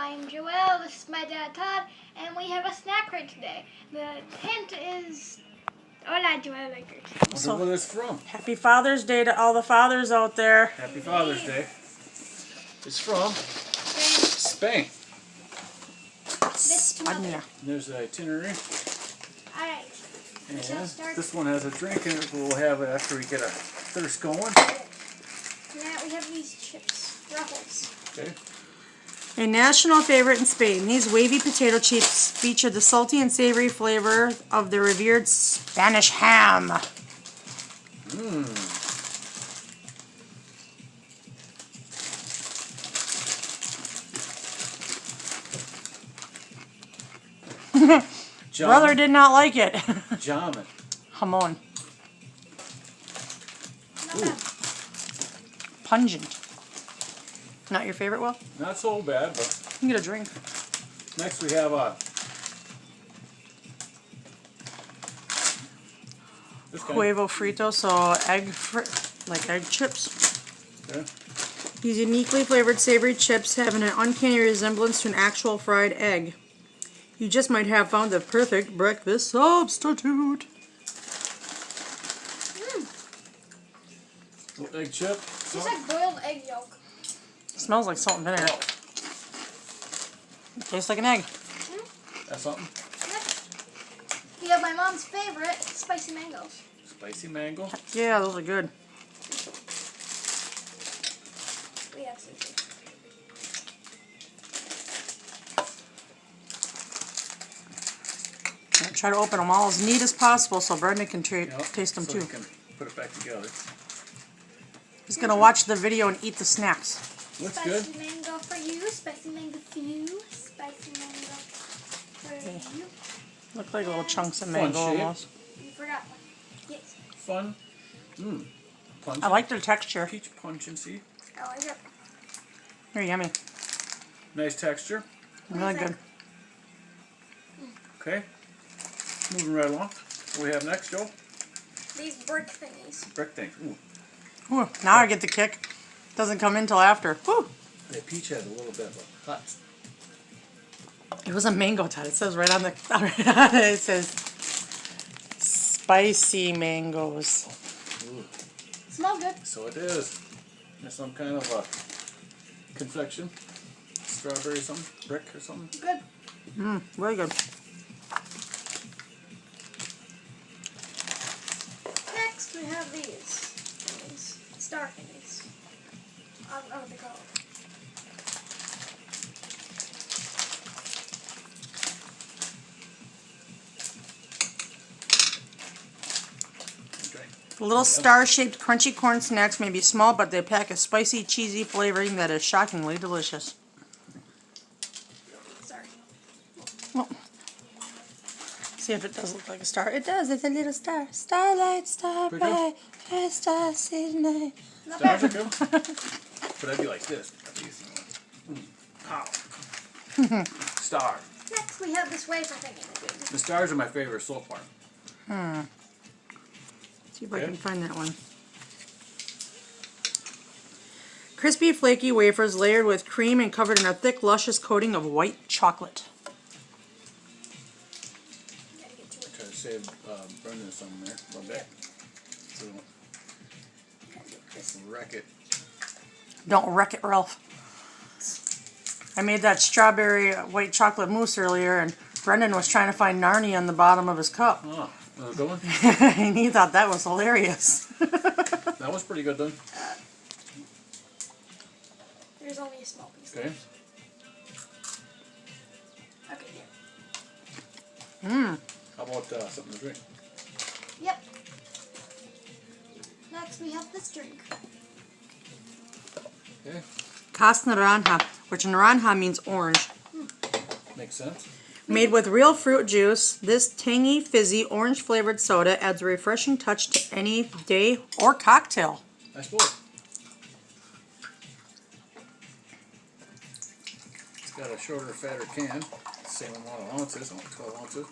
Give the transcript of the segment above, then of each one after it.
I'm Joelle, this is my dad Todd, and we have a snack crate today. The hint is... Hola, Joelle Lakers. Wonder where it's from. Happy Father's Day to all the fathers out there. Happy Father's Day. It's from Spain. España. There's the itinerary. Alright, And shall start. this one has a drink in it. We'll have it after we get our thirst going. Now we have these chips, Ruffles. Okay. A national favorite in Spain, these wavy potato chips feature the salty and savory flavor of the revered Spanish ham. Brother did not like it. Jamming. Jamon. Not bad. Pungent. Not your favorite, Will? Not so bad, but You can get a drink. next we have this kind. Huevo frito, so like egg chips. Okay. These uniquely flavored savory chips have an uncanny resemblance to an actual fried egg. You just might have found the perfect breakfast substitute. Little egg chip. It's like boiled egg yolk. Smells like salt and vinegar. Tastes like an egg. That's something. Yep. We have my mom's favorite, spicy mangoes. Spicy mango. Yeah, those are good. We have some too. I'll try to open them all as neat as possible so Brendan can Yep. taste them so too. we can put it back together. He's going to watch the video and eat the snacks. Looks good. Spicy mango for you, spicy mango for you, spicy mango for you. Look like little chunks of Fun mango shape. almost. You forgot one. Yes. Fun. Punch. I like their texture. Peach pungency. I like it. They're yummy. Nice texture. Really good. Okay. Moving right along. What do we have next, Joe? These brick thingies. Brick things. Ooh. Ooh, now I get the kick. Doesn't come in till after. Woo! The peach has a little bit of a hot. It was a mango tot. It says right on the it says spicy mangoes. Ooh. Smell good. So it is. There's some kind of a confection. Strawberry something. Brick or something. Good. Really good. Next we have these. These star thingies. I don't know what they're called. Okay. The little star-shaped crunchy corn snacks may be small, but they pack a spicy, cheesy flavoring that is shockingly delicious. Sorry. Well, see if it does look like a star. It does. It's a little star. Starlight, star Pretty good. bright, star seeing night. Not Stars are bad. good. But I'd be like this. Pow. Star. Next we have this wafer thingy. The stars are my favorite so far. See if I Okay. can find that one. Crispy, flaky wafers layered with cream and covered in a thick, luscious coating of white chocolate. Gotta get to it. Try to save Brendan some there. A little bit. So we Gotta get this. don't wreck it. Don't wreck it, Ralph. I made that strawberry white chocolate mousse earlier, and Brendan was trying to find Narnia on the bottom of his cup. Oh, that was a good one. And he thought that was hilarious. That was pretty good then. There's only a small piece. Okay. Okay, here. How about something to drink? Yep. Next we have this drink. Okay. Cas naranja, which naranja means orange. Makes sense. Made with real fruit juice, this tangy, fizzy, orange-flavored soda adds a refreshing touch to any day or cocktail. I suppose. It's got a shorter, fatter can. Same amount of ounces, only 12 ounces.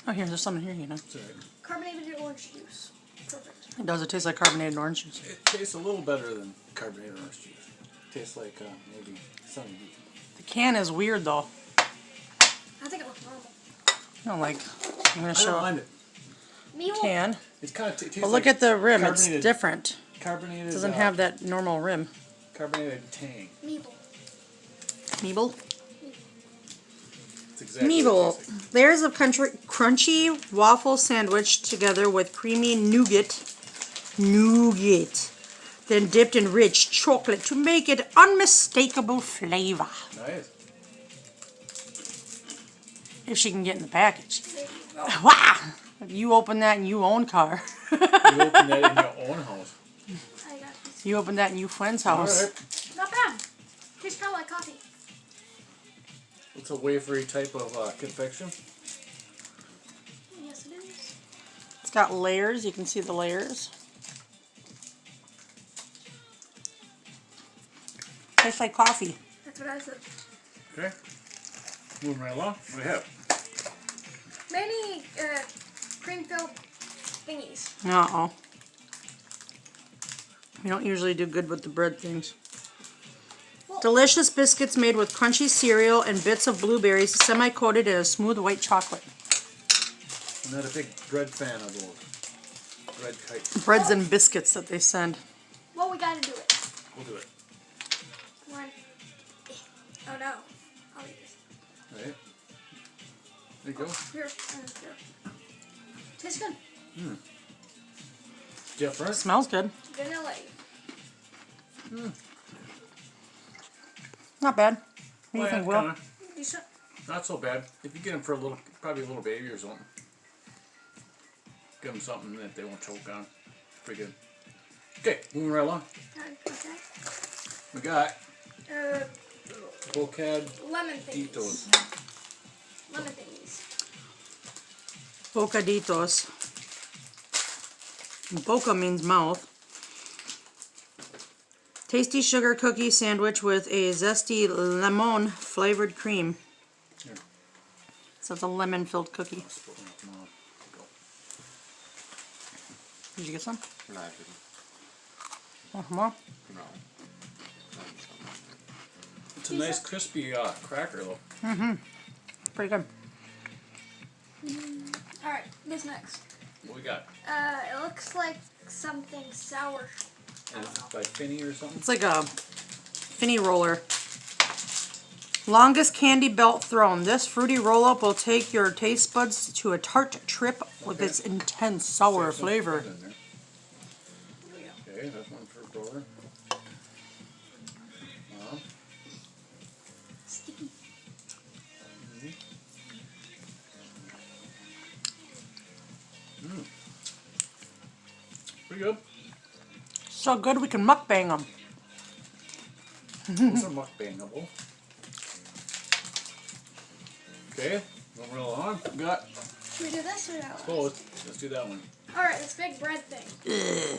Oh, here, there's something here, you know. It's all right. Carbonated orange juice. Perfect. It does. It tastes like carbonated orange juice. It tastes a little better than carbonated orange juice. It tastes like maybe Sunny D. The can is weird, though. I think it looks normal. No, like, I'm going to I show don't mind it. Me will. can. It's kind of tastes But look like at the rim. It's carbonated- different. Carbonated. It doesn't have that normal rim. carbonated tang. Meeble. Meeble? It's exactly what it Meeble. tastes like. Layers of crunchy waffle sandwich together with creamy nougat. Nougat. Then dipped in rich chocolate to make it unmistakable flavor. Nice. If she can get in the package. Wow! If you open that and you own car. You open that in your own house. I got this. You open that in you friend's All house. right. Not bad. Tastes kind of like coffee. It's a wafery type of confection. Yes, it is. It's got layers. You can see the layers. Tastes like coffee. That's what I said. Okay. Moving right along. What do we have? Many cream-filled thingies. Uh-oh. We don't usually do good with the bread things. Well, Delicious biscuits made with crunchy cereal and bits of blueberries semi-coated in a smooth white chocolate. I'm not a big bread fan of those. Bread kites. Breads and biscuits that they send. well, we gotta do it. We'll do it. One. Oh no. I'll eat this. All right. There you go. Here. Here. Tastes good. Different. Smells good. Vanilla. Not bad. What do you Well, think, yeah, Will? kinda. Decent. Not so bad. If you get them for a little, probably a little baby or something. Give them something that they won't choke on. Pretty good. Okay, moving right along. Okay. We got Uh, Bocad lemon thingies. Ditos. Lemon thingies. Bocaditos. Boca means mouth. Tasty sugar cookie sandwich with a zesty lemon flavored cream. Here. So it's a lemon filled cookie. Split one up now. Go. Did you get some? No, I didn't. Want more? No. It's a nice crispy cracker though. Pretty good. Alright, this next. What we got? It looks like something sour. And it's by Finney or something? It's like a Finney roller. Longest candy belt thrown. This fruity roll-up will take your taste buds to a tart trip with Okay. its intense sour There's some flavor. in there. Okay, that's one for Brother. Sticky. Pretty good. So good we can mukbang them. Those are mukbangable. Okay, moving right along. We got Should we do this or that one? both. Let's do that one. Alright, this big bread thing.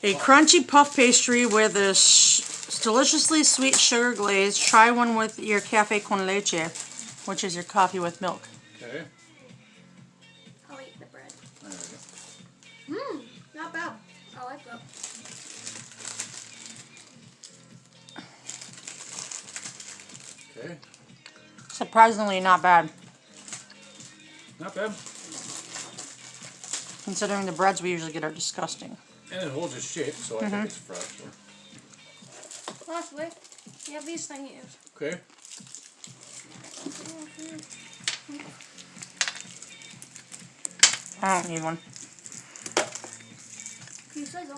A crunchy puff pastry with a deliciously sweet sugar glaze. Try one with your cafe con leche, which is your coffee with milk. Okay. I'll eat the bread. There we go. Not bad. I like that. Okay. Surprisingly not bad, Not bad. considering the breads we usually get are disgusting. And it holds its shape, so I think it's fresh. So. Lastly, we have these thingies. Okay. I don't need one. You say so.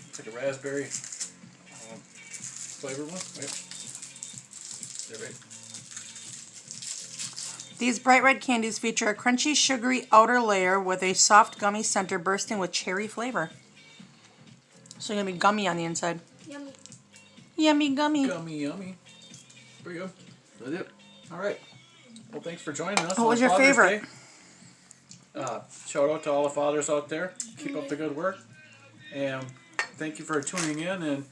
It's like a raspberry flavored one. Right. There, right. These bright red candies feature a crunchy, sugary outer layer with a soft, gummy center bursting with cherry flavor. So you're gonna be gummy on the inside. Yummy. Yummy gummy. Yummy, yummy. Pretty good. That's it. All right. Well, thanks for joining us. What on was your Father's favorite? Day. Shout out to all the fathers out there. Keep up the good work. And thank you for tuning in and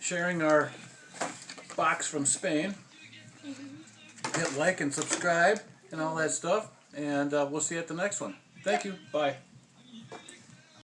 sharing our box from Spain. hit like and subscribe and all that stuff. And we'll see you at the next one. Thank you. Bye.